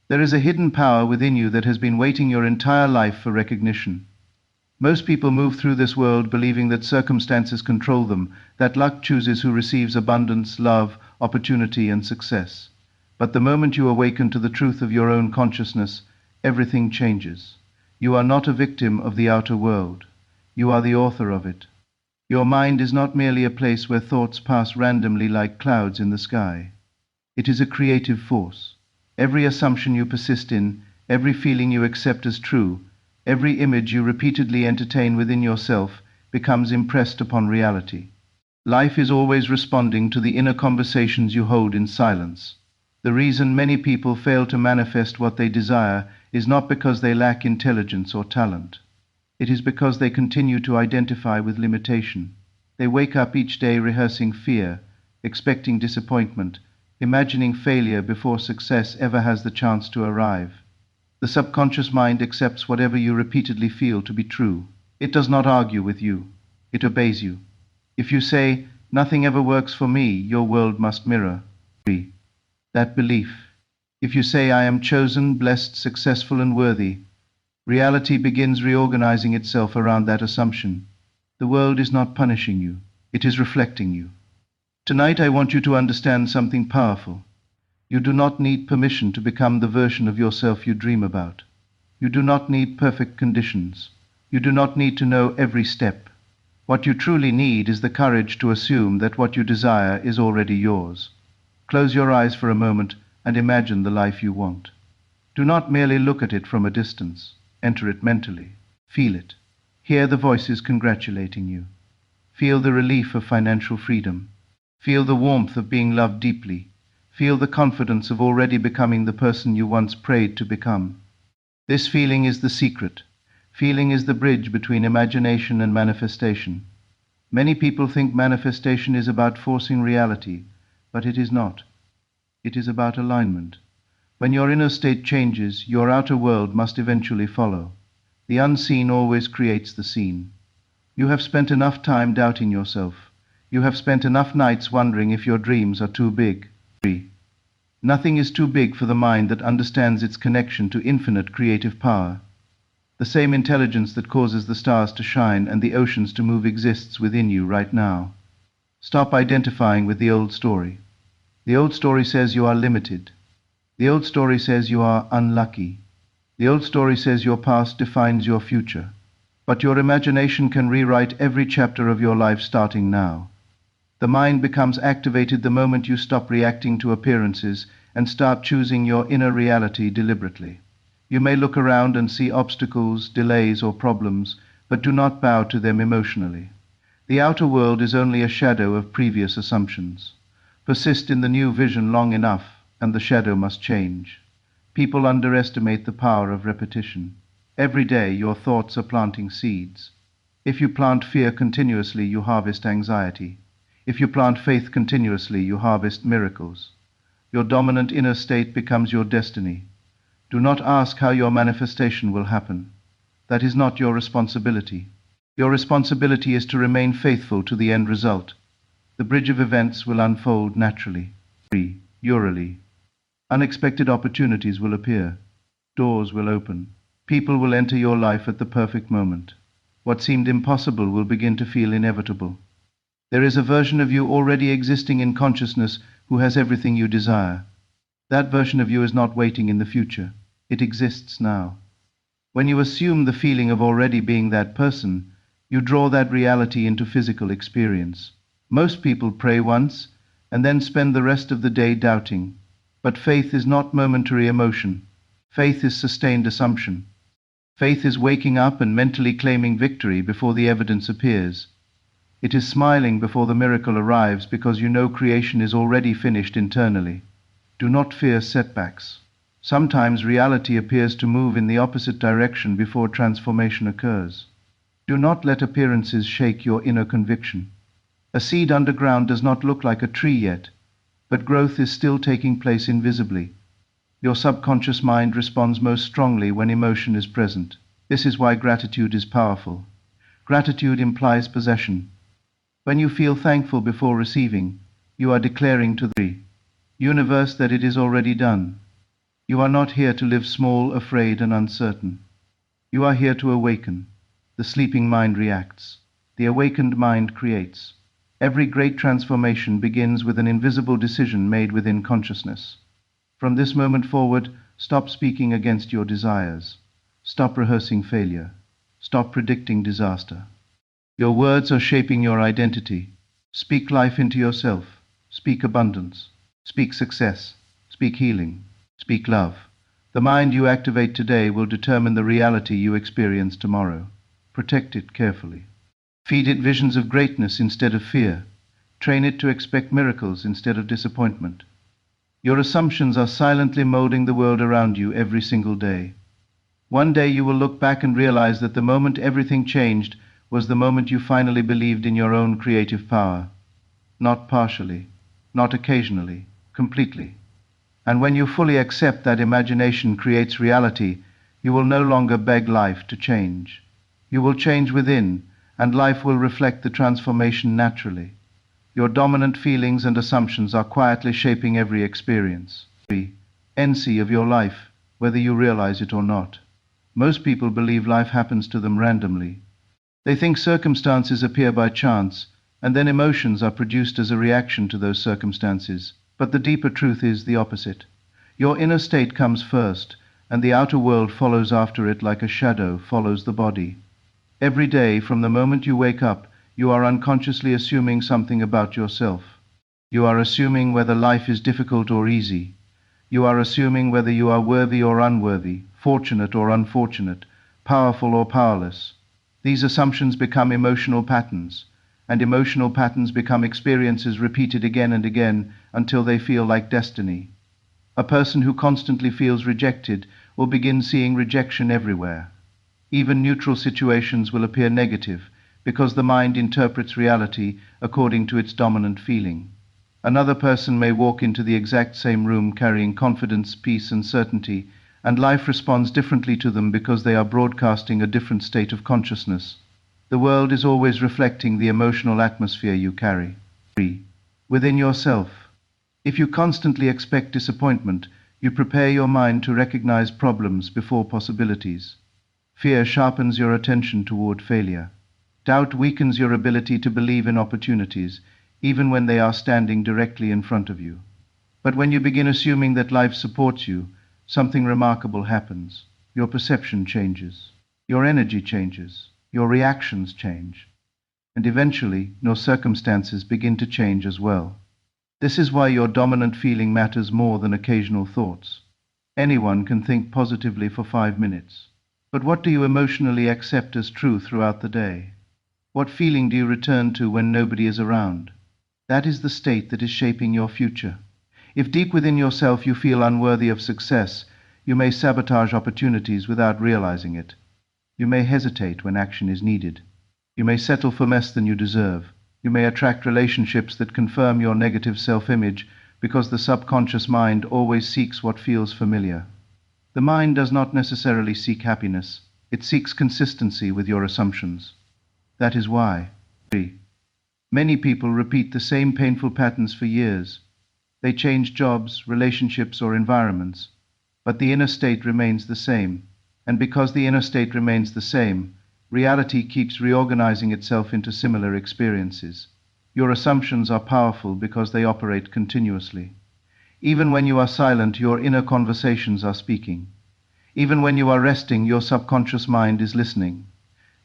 There is a hidden power within you that has been waiting your entire life for recognition. Most people move through this world believing that circumstances control them, that luck chooses who receives abundance, love, opportunity, and success. But the moment you awaken to the truth of your own consciousness, everything changes. You are not a victim of the outer world. You are the author of it. Your mind is not merely a place where thoughts pass randomly like clouds in the sky. It is a creative force. Every assumption you persist in, every feeling you accept as true, every image you repeatedly entertain within yourself becomes impressed upon reality. Life is always responding to the inner conversations you hold in silence. The reason many people fail to manifest what they desire is not because they lack intelligence or talent. It is because they continue to identify with limitation. They wake up each day rehearsing fear, expecting disappointment, imagining failure before success ever has the chance to arrive. The subconscious mind accepts whatever you repeatedly feel to be true. It does not argue with you. It obeys you. If you say, "Nothing ever works for me," your world must mirror that belief. If you say, "I am chosen, blessed, successful, and worthy," reality begins reorganizing itself around that assumption. The world is not punishing you. It is reflecting you. Tonight I want you to understand something powerful. You do not need permission to become the version of yourself you dream about. You do not need perfect conditions. You do not need to know every step. What you truly need is the courage to assume that what you desire is already yours. Close your eyes for a moment and imagine the life you want. Do not merely look at it from a distance. Enter it mentally. Feel it. Hear the voices congratulating you. Feel the relief of financial freedom. Feel the warmth of being loved deeply. Feel the confidence of already becoming the person you once prayed to become. This feeling is the secret. Feeling is the bridge between imagination and manifestation. Many people think manifestation is about forcing reality, but it is not. It is about alignment. When your inner state changes, your outer world must eventually follow. The unseen always creates the seen. You have spent enough time doubting yourself. You have spent enough nights wondering if your dreams are too big. Nothing is too big for the mind that understands its connection to infinite creative power. The same intelligence that causes the stars to shine and the oceans to move exists within you right now. Stop identifying with the old story. The old story says you are limited. The old story says you are unlucky. The old story says your past defines your future. But your imagination can rewrite every chapter of your life starting now. The mind becomes activated the moment you stop reacting to appearances and start choosing your inner reality deliberately. You may look around and see obstacles, delays, or problems, but do not bow to them emotionally. The outer world is only a shadow of previous assumptions. Persist in the new vision long enough, and the shadow must change. People underestimate the power of repetition. Every day your thoughts are planting seeds. If you plant fear continuously, you harvest anxiety. If you plant faith continuously, you harvest miracles. Your dominant inner state becomes your destiny. Do not ask how your manifestation will happen. That is not your responsibility. Your responsibility is to remain faithful to the end result. The bridge of events will unfold naturally, urally. Unexpected opportunities will appear. Doors will open. People will enter your life at the perfect moment. What seemed impossible will begin to feel inevitable. There is a version of you already existing in consciousness who has everything you desire. That version of you is not waiting in the future. It exists now. When you assume the feeling of already being that person, you draw that reality into physical experience. Most people pray once and then spend the rest of the day doubting. But faith is not momentary emotion. Faith is sustained assumption. Faith is waking up and mentally claiming victory before the evidence appears. It is smiling before the miracle arrives because you know creation is already finished internally. Do not fear setbacks. Sometimes reality appears to move in the opposite direction before transformation occurs. Do not let appearances shake your inner conviction. A seed underground does not look like a tree yet, but growth is still taking place invisibly. Your subconscious mind responds most strongly when emotion is present. This is why gratitude is powerful. Gratitude implies possession. When you feel thankful before receiving, you are declaring to the universe that it is already done. You are not here to live small, afraid, and uncertain. You are here to awaken. The sleeping mind reacts. The awakened mind creates. Every great transformation begins with an invisible decision made within consciousness. From this moment forward, stop speaking against your desires. Stop rehearsing failure. Stop predicting disaster. Your words are shaping your identity. Speak life into yourself. Speak abundance. Speak success. Speak healing. Speak love. The mind you activate today will determine the reality you experience tomorrow. Protect it carefully. Feed it visions of greatness instead of fear. Train it to expect miracles instead of disappointment. Your assumptions are silently molding the world around you every single day. One day you will look back and realize that the moment everything changed was the moment you finally believed in your own creative power. Not partially, not occasionally, completely. And when you fully accept that imagination creates reality, you will no longer beg life to change. You will change within, and life will reflect the transformation naturally. Your dominant feelings and assumptions are quietly shaping every experience, every NC of your life, whether you realize it or not. Most people believe life happens to them randomly. They think circumstances appear by chance, and then emotions are produced as a reaction to those circumstances. But the deeper truth is the opposite. Your inner state comes first, and the outer world follows after it like a shadow follows the body. Every day, from the moment you wake up, you are unconsciously assuming something about yourself. You are assuming whether life is difficult or easy. You are assuming whether you are worthy or unworthy, fortunate or unfortunate, powerful or powerless. These assumptions become emotional patterns, and emotional patterns become experiences repeated again and again until they feel like destiny. A person who constantly feels rejected will begin seeing rejection everywhere. Even neutral situations will appear negative because the mind interprets reality according to its dominant feeling. Another person may walk into the exact same room carrying confidence, peace, and certainty, and life responds differently to them because they are broadcasting a different state of consciousness. The world is always reflecting the emotional atmosphere you carry within yourself. If you constantly expect disappointment, you prepare your mind to recognize problems before possibilities. Fear sharpens your attention toward failure. Doubt weakens your ability to believe in opportunities, even when they are standing directly in front of you. But when you begin assuming that life supports you, something remarkable happens. Your perception changes. Your energy changes. Your reactions change. And eventually, your circumstances begin to change as well. This is why your dominant feeling matters more than occasional thoughts. Anyone can think positively for 5 minutes. But what do you emotionally accept as true throughout the day? What feeling do you return to when nobody is around? That is the state that is shaping your future. If deep within yourself you feel unworthy of success, you may sabotage opportunities without realizing it. You may hesitate when action is needed. You may settle for less than you deserve. You may attract relationships that confirm your negative self-image because the subconscious mind always seeks what feels familiar. The mind does not necessarily seek happiness. It seeks consistency with your assumptions. That is why many people repeat the same painful patterns for years. They change jobs, relationships, or environments, but the inner state remains the same. And because the inner state remains the same, reality keeps reorganizing itself into similar experiences. Your assumptions are powerful because they operate continuously. Even when you are silent, your inner conversations are speaking. Even when you are resting, your subconscious mind is listening.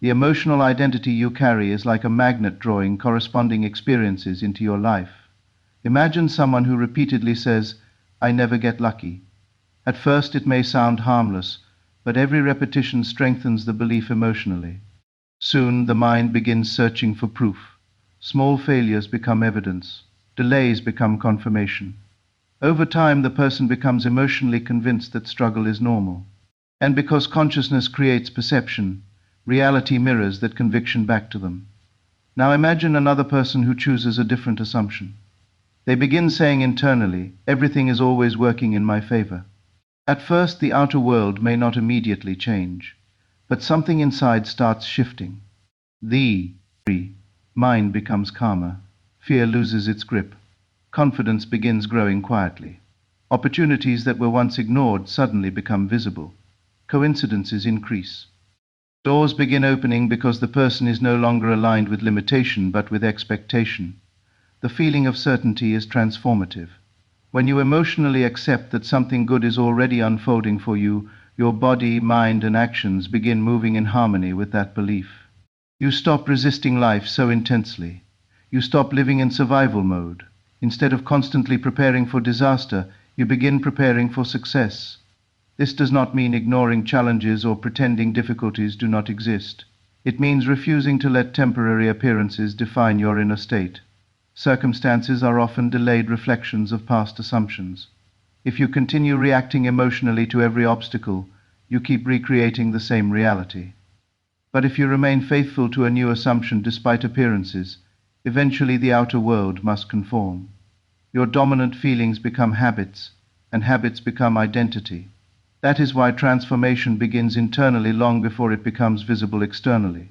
The emotional identity you carry is like a magnet drawing corresponding experiences into your life. Imagine someone who repeatedly says, "I never get lucky." At first it may sound harmless, but every repetition strengthens the belief emotionally. Soon the mind begins searching for proof. Small failures become evidence. Delays become confirmation. Over time, the person becomes emotionally convinced that struggle is normal. And because consciousness creates perception, reality mirrors that conviction back to them. Now imagine another person who chooses a different assumption. They begin saying internally, "Everything is always working in my favor." At first, the outer world may not immediately change, but something inside starts shifting. The mind becomes calmer. Fear loses its grip. Confidence begins growing quietly. Opportunities that were once ignored suddenly become visible. Coincidences increase. Doors begin opening because the person is no longer aligned with limitation but with expectation. The feeling of certainty is transformative. When you emotionally accept that something good is already unfolding for you, your body, mind, and actions begin moving in harmony with that belief. You stop resisting life so intensely. You stop living in survival mode. Instead of constantly preparing for disaster, you begin preparing for success. This does not mean ignoring challenges or pretending difficulties do not exist. It means refusing to let temporary appearances define your inner state. Circumstances are often delayed reflections of past assumptions. If you continue reacting emotionally to every obstacle, you keep recreating the same reality. But if you remain faithful to a new assumption despite appearances, eventually the outer world must conform. Your dominant feelings become habits, and habits become identity. That is why transformation begins internally long before it becomes visible externally.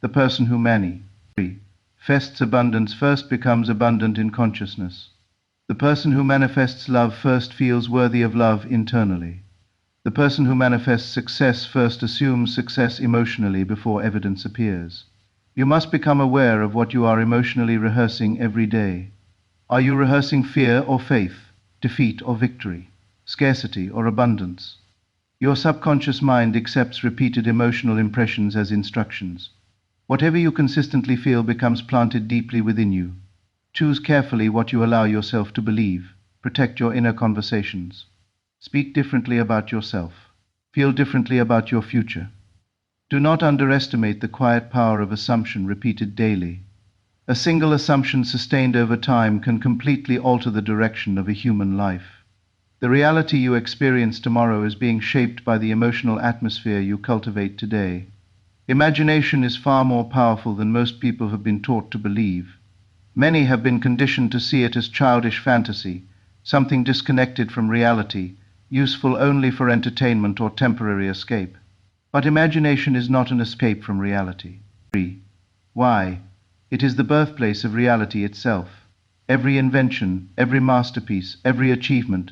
The person who manifests abundance first becomes abundant in consciousness. The person who manifests love first feels worthy of love internally. The person who manifests success first assumes success emotionally before evidence appears. You must become aware of what you are emotionally rehearsing every day. Are you rehearsing fear or faith, defeat or victory, scarcity or abundance? Your subconscious mind accepts repeated emotional impressions as instructions. Whatever you consistently feel becomes planted deeply within you. Choose carefully what you allow yourself to believe. Protect your inner conversations. Speak differently about yourself. Feel differently about your future. Do not underestimate the quiet power of assumption repeated daily. A single assumption sustained over time can completely alter the direction of a human life. The reality you experience tomorrow is being shaped by the emotional atmosphere you cultivate today. Imagination is far more powerful than most people have been taught to believe. Many have been conditioned to see it as childish fantasy, something disconnected from reality, useful only for entertainment or temporary escape. But imagination is not an escape from reality. Why? It is the birthplace of reality itself. Every invention, every masterpiece, every achievement,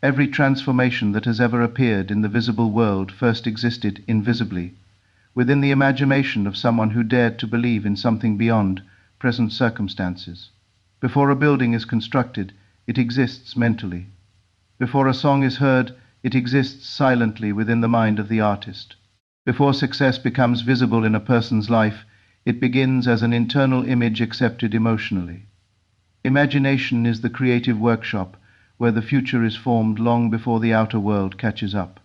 every transformation that has ever appeared in the visible world first existed invisibly, within the imagination of someone who dared to believe in something beyond present circumstances. Before a building is constructed, it exists mentally. Before a song is heard, it exists silently within the mind of the artist. Before success becomes visible in a person's life, it begins as an internal image accepted emotionally. Imagination is the creative workshop where the future is formed long before the outer world catches up.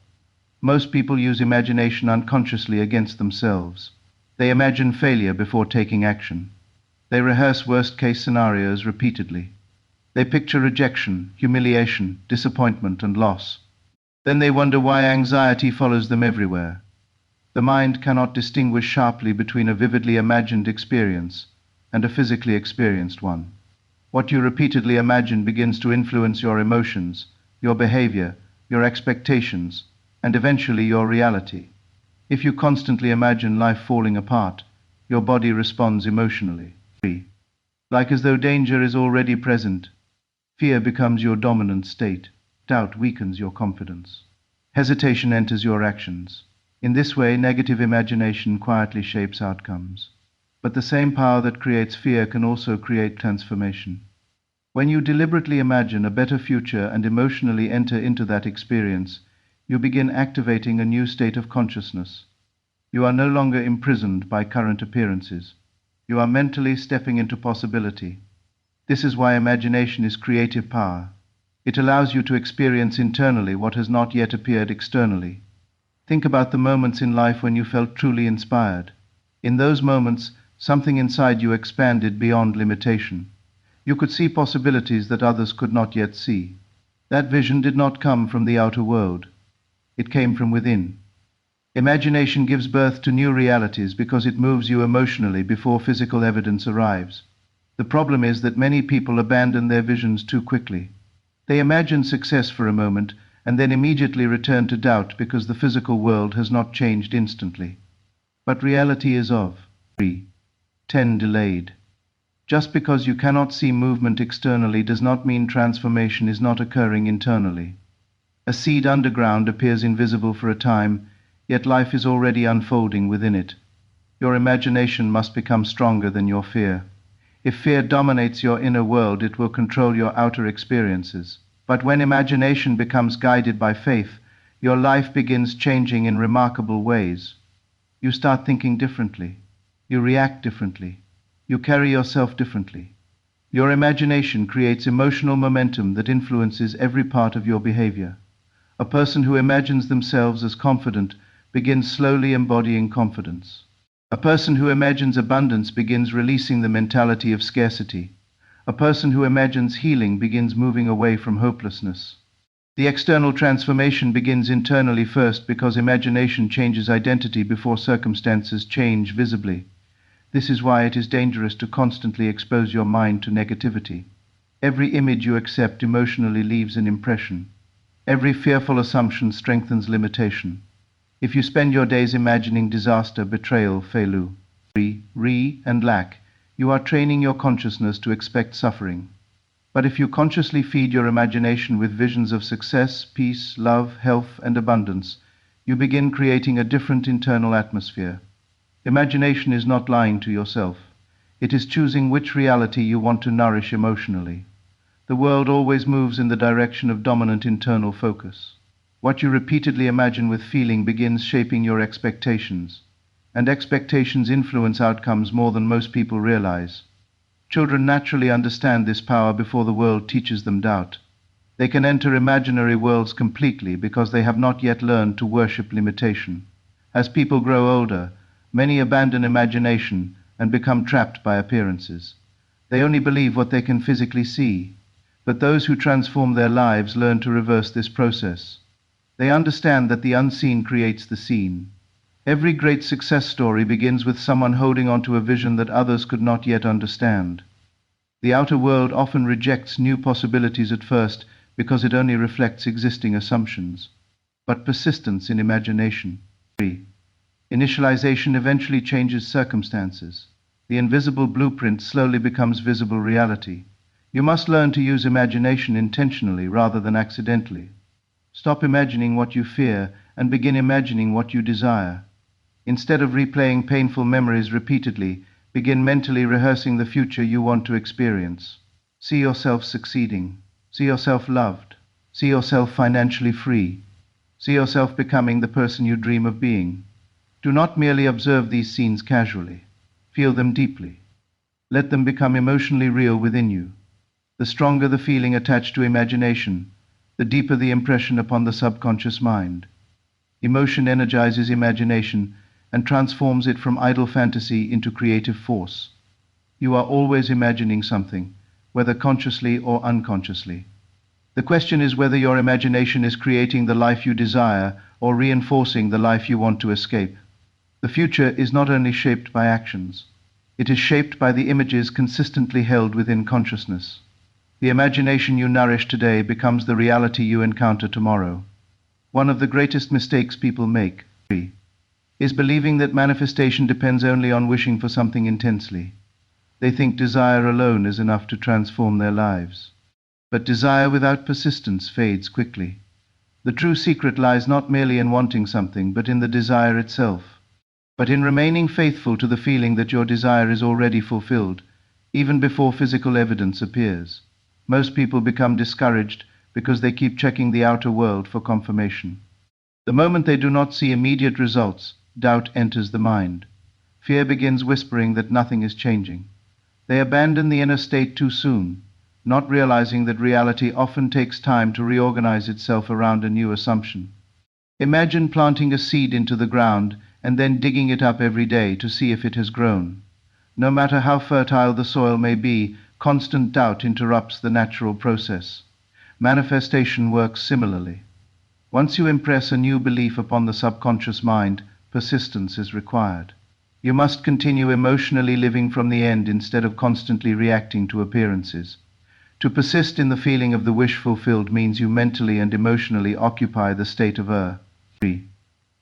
Most people use imagination unconsciously against themselves. They imagine failure before taking action. They rehearse worst-case scenarios repeatedly. They picture rejection, humiliation, disappointment, and loss. Then they wonder why anxiety follows them everywhere. The mind cannot distinguish sharply between a vividly imagined experience and a physically experienced one. What you repeatedly imagine begins to influence your emotions, your behavior, your expectations, and eventually your reality. If you constantly imagine life falling apart, your body responds emotionally. Like as though danger is already present, fear becomes your dominant state. Doubt weakens your confidence. Hesitation enters your actions. In this way, negative imagination quietly shapes outcomes. But the same power that creates fear can also create transformation. When you deliberately imagine a better future and emotionally enter into that experience, you begin activating a new state of consciousness. You are no longer imprisoned by current appearances. You are mentally stepping into possibility. This is why imagination is creative power. It allows you to experience internally what has not yet appeared externally. Think about the moments in life when you felt truly inspired. In those moments, something inside you expanded beyond limitation. You could see possibilities that others could not yet see. That vision did not come from the outer world. It came from within. Imagination gives birth to new realities because it moves you emotionally before physical evidence arrives. The problem is that many people abandon their visions too quickly. They imagine success for a moment and then immediately return to doubt because the physical world has not changed instantly. But reality is of 10 delayed. Just because you cannot see movement externally does not mean transformation is not occurring internally. A seed underground appears invisible for a time, yet life is already unfolding within it. Your imagination must become stronger than your fear. If fear dominates your inner world, it will control your outer experiences. But when imagination becomes guided by faith, your life begins changing in remarkable ways. You start thinking differently. You react differently. You carry yourself differently. Your imagination creates emotional momentum that influences every part of your behavior. A person who imagines themselves as confident begins slowly embodying confidence. A person who imagines abundance begins releasing the mentality of scarcity. A person who imagines healing begins moving away from hopelessness. The external transformation begins internally first because imagination changes identity before circumstances change visibly. This is why it is dangerous to constantly expose your mind to negativity. Every image you accept emotionally leaves an impression. Every fearful assumption strengthens limitation. If you spend your days imagining disaster, betrayal, failure, and lack, you are training your consciousness to expect suffering. But if you consciously feed your imagination with visions of success, peace, love, health, and abundance, you begin creating a different internal atmosphere. Imagination is not lying to yourself. It is choosing which reality you want to nourish emotionally. The world always moves in the direction of dominant internal focus. What you repeatedly imagine with feeling begins shaping your expectations, and expectations influence outcomes more than most people realize. Children naturally understand this power before the world teaches them doubt. They can enter imaginary worlds completely because they have not yet learned to worship limitation. As people grow older, many abandon imagination and become trapped by appearances. They only believe what they can physically see, but those who transform their lives learn to reverse this process. They understand that the unseen creates the seen. Every great success story begins with someone holding on to a vision that others could not yet understand. The outer world often rejects new possibilities at first because it only reflects existing assumptions. But persistence in imagination. 3. Initialization eventually changes circumstances. The invisible blueprint slowly becomes visible reality. You must learn to use imagination intentionally rather than accidentally. Stop imagining what you fear and begin imagining what you desire. Instead of replaying painful memories repeatedly, begin mentally rehearsing the future you want to experience. See yourself succeeding. See yourself loved. See yourself financially free. See yourself becoming the person you dream of being. Do not merely observe these scenes casually. Feel them deeply. Let them become emotionally real within you. The stronger the feeling attached to imagination, the deeper the impression upon the subconscious mind. Emotion energizes imagination and transforms it from idle fantasy into creative force. You are always imagining something, whether consciously or unconsciously. The question is whether your imagination is creating the life you desire or reinforcing the life you want to escape. The future is not only shaped by actions, it is shaped by the images consistently held within consciousness. The imagination you nourish today becomes the reality you encounter tomorrow. One of the greatest mistakes people make is believing that manifestation depends only on wishing for something intensely. They think desire alone is enough to transform their lives. But desire without persistence fades quickly. The true secret lies not merely in wanting something, but in the desire itself. But in remaining faithful to the feeling that your desire is already fulfilled, even before physical evidence appears. Most people become discouraged because they keep checking the outer world for confirmation. The moment they do not see immediate results, doubt enters the mind. Fear begins whispering that nothing is changing. They abandon the inner state too soon, not realizing that reality often takes time to reorganize itself around a new assumption. Imagine planting a seed into the ground and then digging it up every day to see if it has grown. No matter how fertile the soil may be, constant doubt interrupts the natural process. Manifestation works similarly. Once you impress a new belief upon the subconscious mind, persistence is required. You must continue emotionally living from the end instead of constantly reacting to appearances. To persist in the feeling of the wish fulfilled means you mentally and emotionally occupy the state of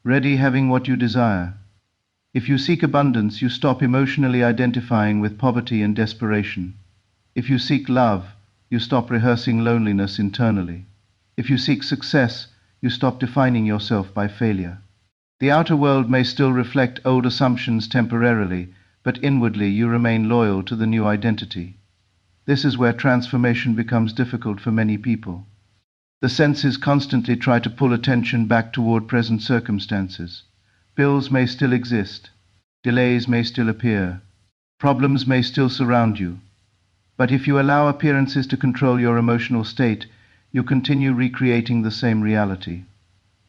ready, having what you desire. If you seek abundance, you stop emotionally identifying with poverty and desperation. If you seek love, you stop rehearsing loneliness internally. If you seek success, you stop defining yourself by failure. The outer world may still reflect old assumptions temporarily, but inwardly you remain loyal to the new identity. This is where transformation becomes difficult for many people. The senses constantly try to pull attention back toward present circumstances. Bills may still exist. Delays may still appear. Problems may still surround you. But if you allow appearances to control your emotional state, you continue recreating the same reality.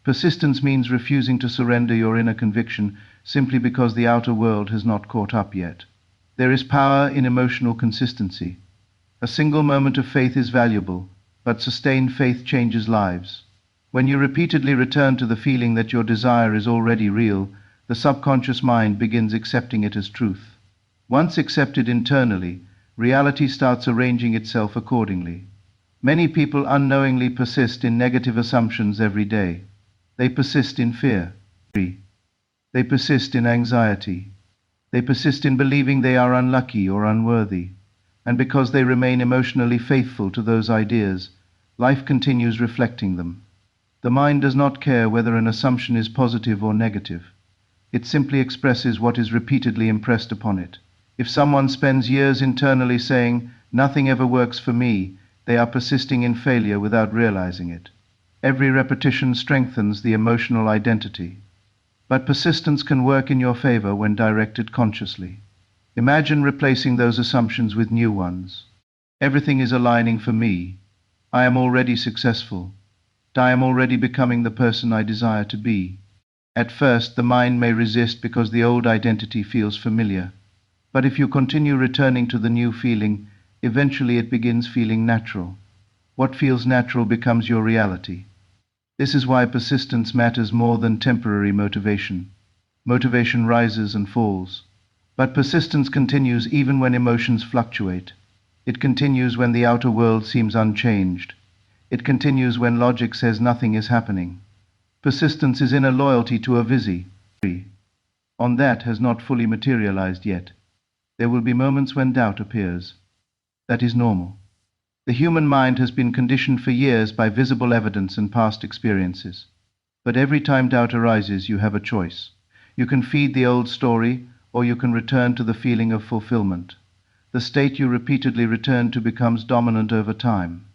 Persistence means refusing to surrender your inner conviction simply because the outer world has not caught up yet. There is power in emotional consistency. A single moment of faith is valuable, but sustained faith changes lives. When you repeatedly return to the feeling that your desire is already real, the subconscious mind begins accepting it as truth. Once accepted internally, reality starts arranging itself accordingly. Many people unknowingly persist in negative assumptions every day. They persist in fear. They persist in anxiety. They persist in believing they are unlucky or unworthy. And because they remain emotionally faithful to those ideas, life continues reflecting them. The mind does not care whether an assumption is positive or negative. It simply expresses what is repeatedly impressed upon it. If someone spends years internally saying, "Nothing ever works for me," they are persisting in failure without realizing it. Every repetition strengthens the emotional identity. But persistence can work in your favor when directed consciously. Imagine replacing those assumptions with new ones. Everything is aligning for me. I am already successful. I am already becoming the person I desire to be. At first, the mind may resist because the old identity feels familiar. But if you continue returning to the new feeling, eventually it begins feeling natural. What feels natural becomes your reality. This is why persistence matters more than temporary motivation. Motivation rises and falls. But persistence continues even when emotions fluctuate. It continues when the outer world seems unchanged. It continues when logic says nothing is happening. Persistence is inner loyalty to a vision. On that has not fully materialized yet. There will be moments when doubt appears. That is normal. The human mind has been conditioned for years by visible evidence and past experiences. But every time doubt arises, you have a choice. You can feed the old story, or you can return to the feeling of fulfillment. The state you repeatedly return to becomes dominant over time.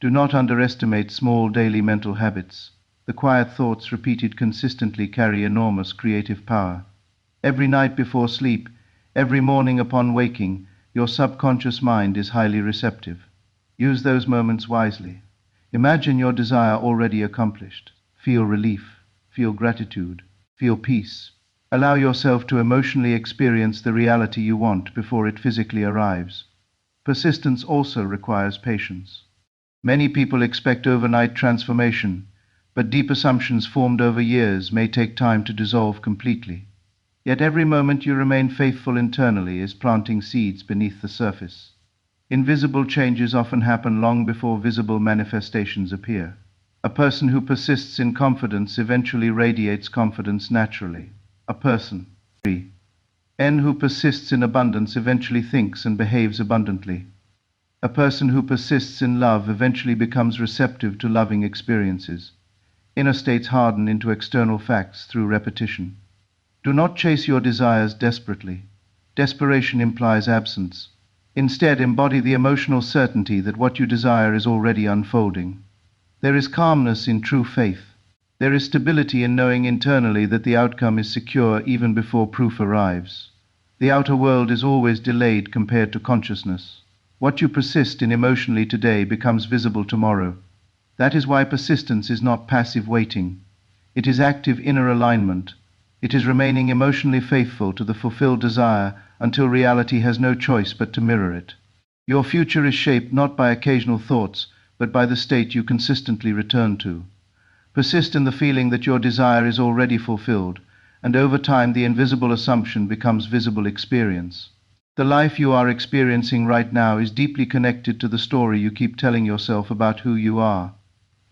Do not underestimate small daily mental habits. The quiet thoughts repeated consistently carry enormous creative power. Every night before sleep, every morning upon waking, your subconscious mind is highly receptive. Use those moments wisely. Imagine your desire already accomplished. Feel relief, feel gratitude, feel peace. Allow yourself to emotionally experience the reality you want before it physically arrives. Persistence also requires patience. Many people expect overnight transformation, but deep assumptions formed over years may take time to dissolve completely. Yet every moment you remain faithful internally is planting seeds beneath the surface. Invisible changes often happen long before visible manifestations appear. A person who persists in confidence eventually radiates confidence naturally. A person who persists in abundance eventually thinks and behaves abundantly. A person who persists in love eventually becomes receptive to loving experiences. Inner states harden into external facts through repetition. Do not chase your desires desperately. Desperation implies absence. Instead, embody the emotional certainty that what you desire is already unfolding. There is calmness in true faith. There is stability in knowing internally that the outcome is secure even before proof arrives. The outer world is always delayed compared to consciousness. What you persist in emotionally today becomes visible tomorrow. That is why persistence is not passive waiting. It is active inner alignment. It is remaining emotionally faithful to the fulfilled desire until reality has no choice but to mirror it. Your future is shaped not by occasional thoughts, but by the state you consistently return to. Persist in the feeling that your desire is already fulfilled, and over time the invisible assumption becomes visible experience. The life you are experiencing right now is deeply connected to the story you keep telling yourself about who you are.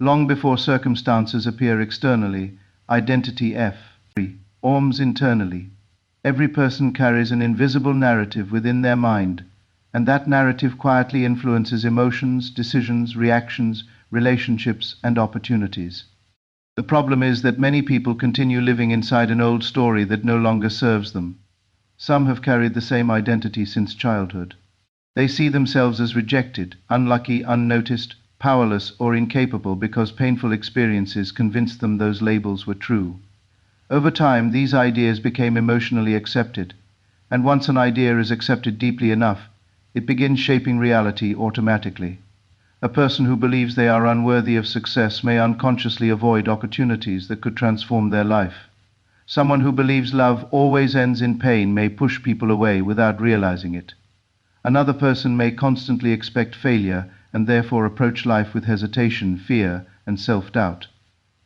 Long before circumstances appear externally, identity forms internally. Every person carries an invisible narrative within their mind, and that narrative quietly influences emotions, decisions, reactions, relationships, and opportunities. The problem is that many people continue living inside an old story that no longer serves them. Some have carried the same identity since childhood. They see themselves as rejected, unlucky, unnoticed, powerless, or incapable because painful experiences convinced them those labels were true. Over time, these ideas became emotionally accepted, and once an idea is accepted deeply enough, it begins shaping reality automatically. A person who believes they are unworthy of success may unconsciously avoid opportunities that could transform their life. Someone who believes love always ends in pain may push people away without realizing it. Another person may constantly expect failure and therefore approach life with hesitation, fear, and self-doubt.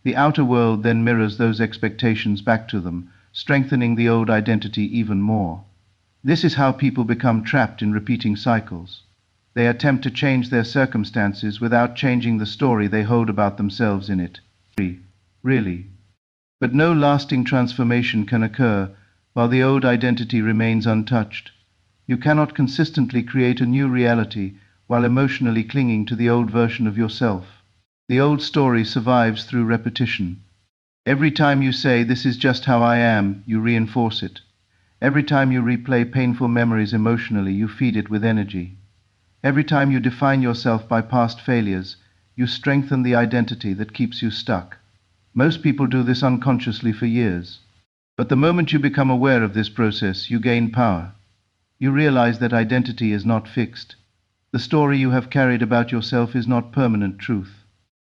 The outer world then mirrors those expectations back to them, strengthening the old identity even more. This is how people become trapped in repeating cycles. They attempt to change their circumstances without changing the story they hold about themselves in it. Really. But no lasting transformation can occur while the old identity remains untouched. You cannot consistently create a new reality while emotionally clinging to the old version of yourself. The old story survives through repetition. Every time you say, "This is just how I am," you reinforce it. Every time you replay painful memories emotionally, you feed it with energy. Every time you define yourself by past failures, you strengthen the identity that keeps you stuck. Most people do this unconsciously for years. But the moment you become aware of this process, you gain power. You realize that identity is not fixed. The story you have carried about yourself is not permanent truth.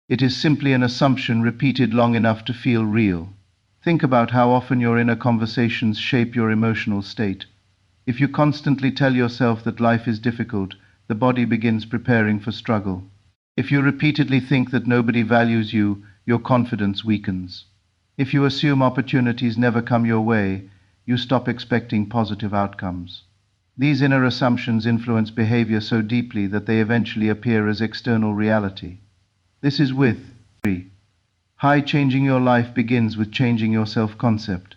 It is simply an assumption repeated long enough to feel real. Think about how often your inner conversations shape your emotional state. If you constantly tell yourself that life is difficult, the body begins preparing for struggle. If you repeatedly think that nobody values you, your confidence weakens. If you assume opportunities never come your way, you stop expecting positive outcomes. These inner assumptions influence behavior so deeply that they eventually appear as external reality. This is with high changing your life begins with changing your self-concept.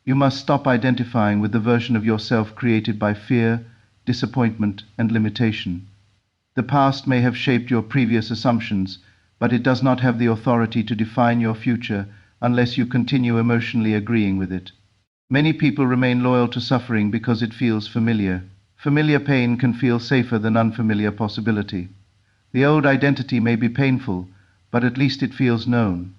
You must stop identifying with the version of yourself created by fear, disappointment, and limitation. The past may have shaped your previous assumptions, but it does not have the authority to define your future unless you continue emotionally agreeing with it. Many people remain loyal to suffering because it feels familiar. Familiar pain can feel safer than unfamiliar possibility. The old identity may be painful, but at least it feels known.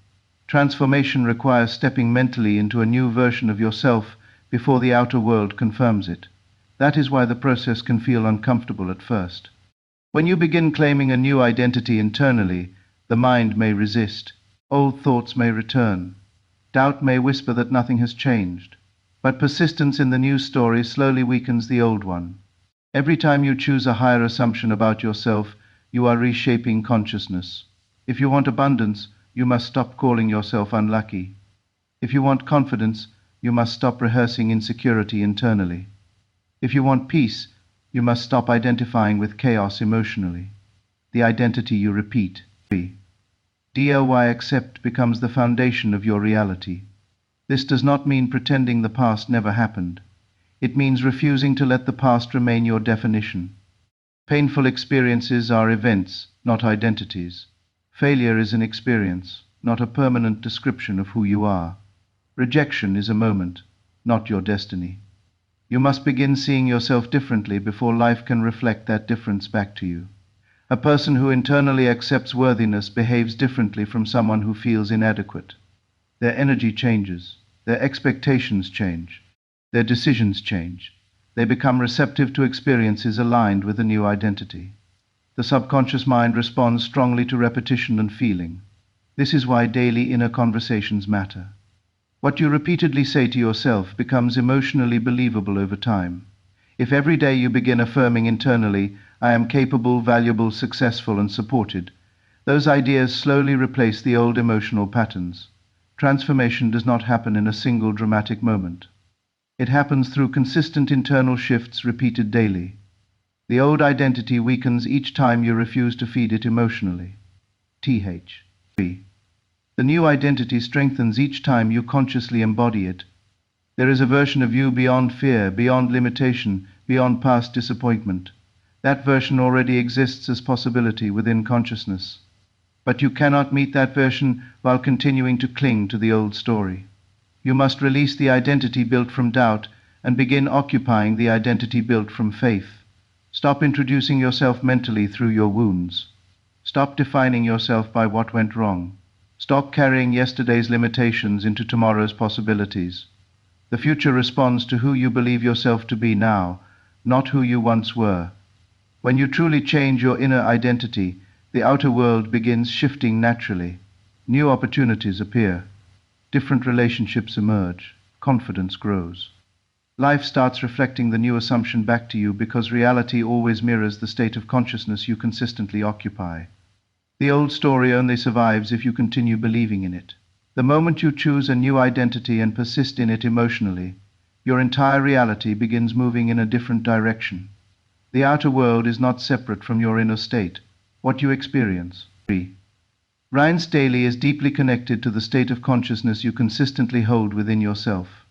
Transformation requires stepping mentally into a new version of yourself before the outer world confirms it. That is why the process can feel uncomfortable at first. When you begin claiming a new identity internally, the mind may resist. Old thoughts may return. Doubt may whisper that nothing has changed. But persistence in the new story slowly weakens the old one. Every time you choose a higher assumption about yourself, you are reshaping consciousness. If you want abundance, you must stop calling yourself unlucky. If you want confidence, you must stop rehearsing insecurity internally. If you want peace, you must stop identifying with chaos emotionally. The identity you repeat. DLY accept becomes the foundation of your reality. This does not mean pretending the past never happened. It means refusing to let the past remain your definition. Painful experiences are events, not identities. Failure is an experience, not a permanent description of who you are. Rejection is a moment, not your destiny. You must begin seeing yourself differently before life can reflect that difference back to you. A person who internally accepts worthiness behaves differently from someone who feels inadequate. Their energy changes, their expectations change, their decisions change. They become receptive to experiences aligned with a new identity. The subconscious mind responds strongly to repetition and feeling. This is why daily inner conversations matter. What you repeatedly say to yourself becomes emotionally believable over time. If every day you begin affirming internally, "I am capable, valuable, successful, and supported," those ideas slowly replace the old emotional patterns. Transformation does not happen in a single dramatic moment. It happens through consistent internal shifts repeated daily. The old identity weakens each time you refuse to feed it emotionally. The new identity strengthens each time you consciously embody it. There is a version of you beyond fear, beyond limitation, beyond past disappointment. That version already exists as possibility within consciousness. But you cannot meet that version while continuing to cling to the old story. You must release the identity built from doubt and begin occupying the identity built from faith. Stop introducing yourself mentally through your wounds. Stop defining yourself by what went wrong. Stop carrying yesterday's limitations into tomorrow's possibilities. The future responds to who you believe yourself to be now, not who you once were. When you truly change your inner identity, the outer world begins shifting naturally. New opportunities appear. Different relationships emerge. Confidence grows. Life starts reflecting the new assumption back to you because reality always mirrors the state of consciousness you consistently occupy. The old story only survives if you continue believing in it. The moment you choose a new identity and persist in it emotionally, your entire reality begins moving in a different direction. The outer world is not separate from your inner state, what you experience. Ryan's daily is deeply connected to the state of consciousness you consistently hold within yourself.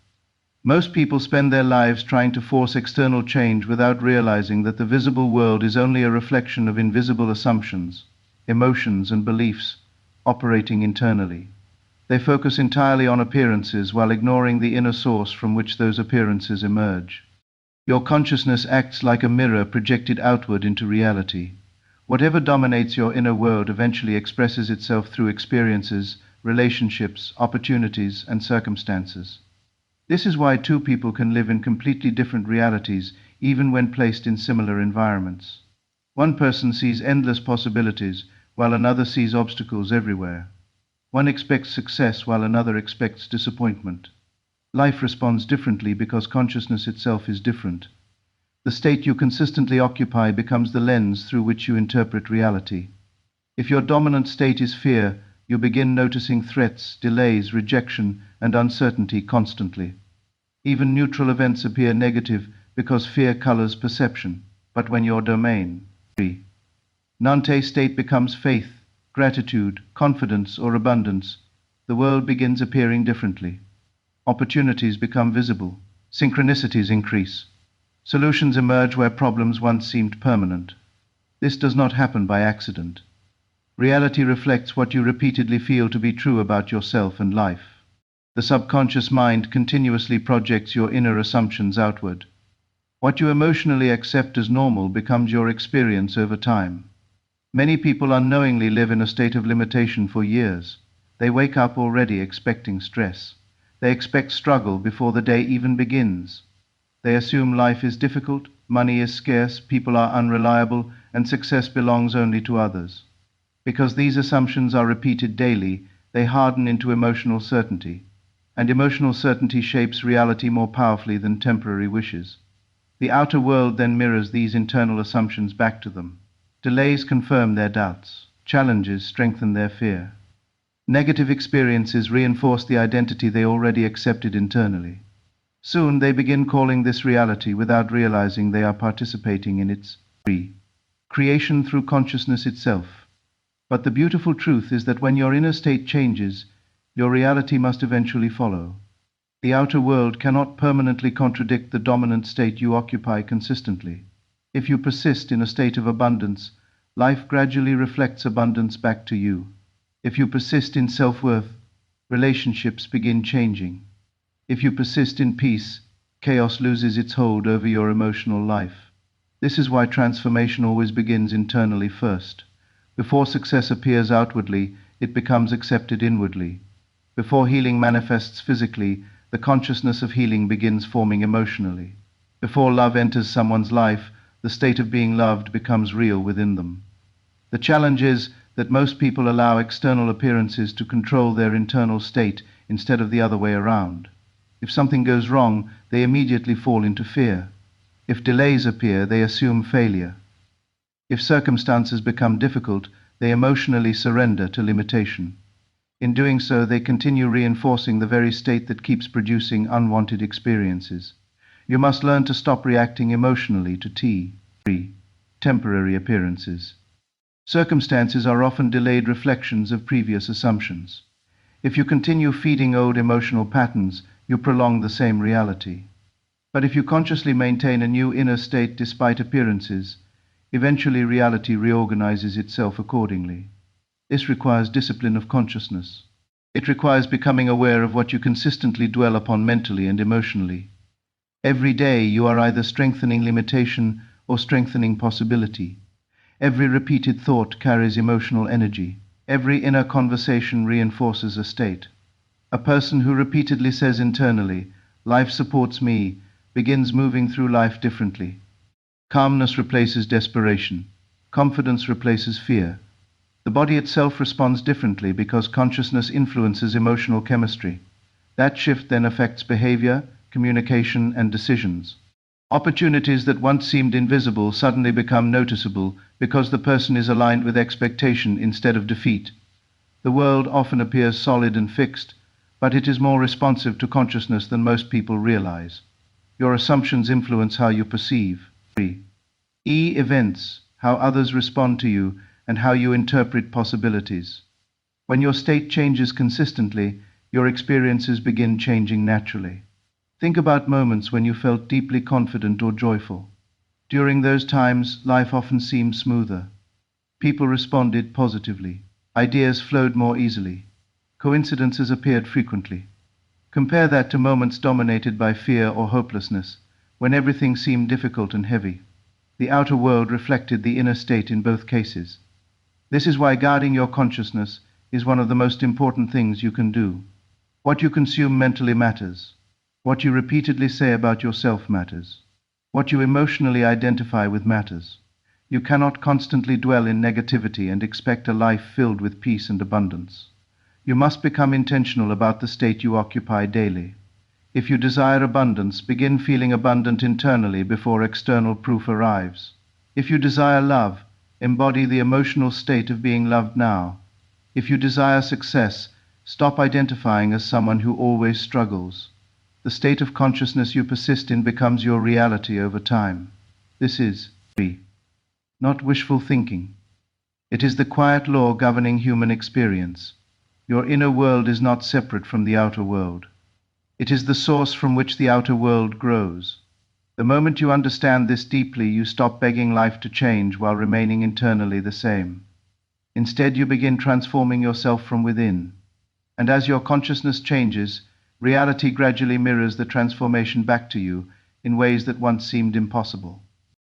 Most people spend their lives trying to force external change without realizing that the visible world is only a reflection of invisible assumptions, emotions, and beliefs operating internally. They focus entirely on appearances while ignoring the inner source from which those appearances emerge. Your consciousness acts like a mirror projected outward into reality. Whatever dominates your inner world eventually expresses itself through experiences, relationships, opportunities, and circumstances. This is why two people can live in completely different realities even when placed in similar environments. One person sees endless possibilities while another sees obstacles everywhere. One expects success while another expects disappointment. Life responds differently because consciousness itself is different. The state you consistently occupy becomes the lens through which you interpret reality. If your dominant state is fear, you begin noticing threats, delays, rejection, and uncertainty constantly. Even neutral events appear negative because fear colors perception. But when your domain, Nante state becomes faith, gratitude, confidence, or abundance, the world begins appearing differently. Opportunities become visible. Synchronicities increase. Solutions emerge where problems once seemed permanent. This does not happen by accident. Reality reflects what you repeatedly feel to be true about yourself and life. The subconscious mind continuously projects your inner assumptions outward. What you emotionally accept as normal becomes your experience over time. Many people unknowingly live in a state of limitation for years. They wake up already expecting stress. They expect struggle before the day even begins. They assume life is difficult, money is scarce, people are unreliable, and success belongs only to others. Because these assumptions are repeated daily, they harden into emotional certainty. And emotional certainty shapes reality more powerfully than temporary wishes. The outer world then mirrors these internal assumptions back to them. Delays confirm their doubts. Challenges strengthen their fear. Negative experiences reinforce the identity they already accepted internally. Soon they begin calling this reality without realizing they are participating in its creation through consciousness itself. But the beautiful truth is that when your inner state changes, your reality must eventually follow. The outer world cannot permanently contradict the dominant state you occupy consistently. If you persist in a state of abundance, life gradually reflects abundance back to you. If you persist in self-worth, relationships begin changing. If you persist in peace, chaos loses its hold over your emotional life. This is why transformation always begins internally first. Before success appears outwardly, it becomes accepted inwardly. Before healing manifests physically, the consciousness of healing begins forming emotionally. Before love enters someone's life, the state of being loved becomes real within them. The challenge is that most people allow external appearances to control their internal state instead of the other way around. If something goes wrong, they immediately fall into fear. If delays appear, they assume failure. If circumstances become difficult, they emotionally surrender to limitation. In doing so, they continue reinforcing the very state that keeps producing unwanted experiences. You must learn to stop reacting emotionally to temporary appearances. Circumstances are often delayed reflections of previous assumptions. If you continue feeding old emotional patterns, you prolong the same reality. But if you consciously maintain a new inner state despite appearances, eventually reality reorganizes itself accordingly. This requires discipline of consciousness. It requires becoming aware of what you consistently dwell upon mentally and emotionally. Every day you are either strengthening limitation or strengthening possibility. Every repeated thought carries emotional energy. Every inner conversation reinforces a state. A person who repeatedly says internally, "Life supports me," begins moving through life differently. Calmness replaces desperation. Confidence replaces fear. The body itself responds differently because consciousness influences emotional chemistry. That shift then affects behavior, communication, and decisions. Opportunities that once seemed invisible suddenly become noticeable because the person is aligned with expectation instead of defeat. The world often appears solid and fixed, but it is more responsive to consciousness than most people realize. Your assumptions influence how you perceive. 3. Events, how others respond to you, and how you interpret possibilities. When your state changes consistently, your experiences begin changing naturally. Think about moments when you felt deeply confident or joyful. During those times, life often seemed smoother. People responded positively. Ideas flowed more easily. Coincidences appeared frequently. Compare that to moments dominated by fear or hopelessness, when everything seemed difficult and heavy. The outer world reflected the inner state in both cases. This is why guarding your consciousness is one of the most important things you can do. What you consume mentally matters. What you repeatedly say about yourself matters. What you emotionally identify with matters. You cannot constantly dwell in negativity and expect a life filled with peace and abundance. You must become intentional about the state you occupy daily. If you desire abundance, begin feeling abundant internally before external proof arrives. If you desire love, embody the emotional state of being loved now. If you desire success, stop identifying as someone who always struggles. The state of consciousness you persist in becomes your reality over time. This is 3. Not wishful thinking. It is the quiet law governing human experience. Your inner world is not separate from the outer world. It is the source from which the outer world grows. The moment you understand this deeply, you stop begging life to change while remaining internally the same. Instead, you begin transforming yourself from within. And as your consciousness changes, reality gradually mirrors the transformation back to you in ways that once seemed impossible.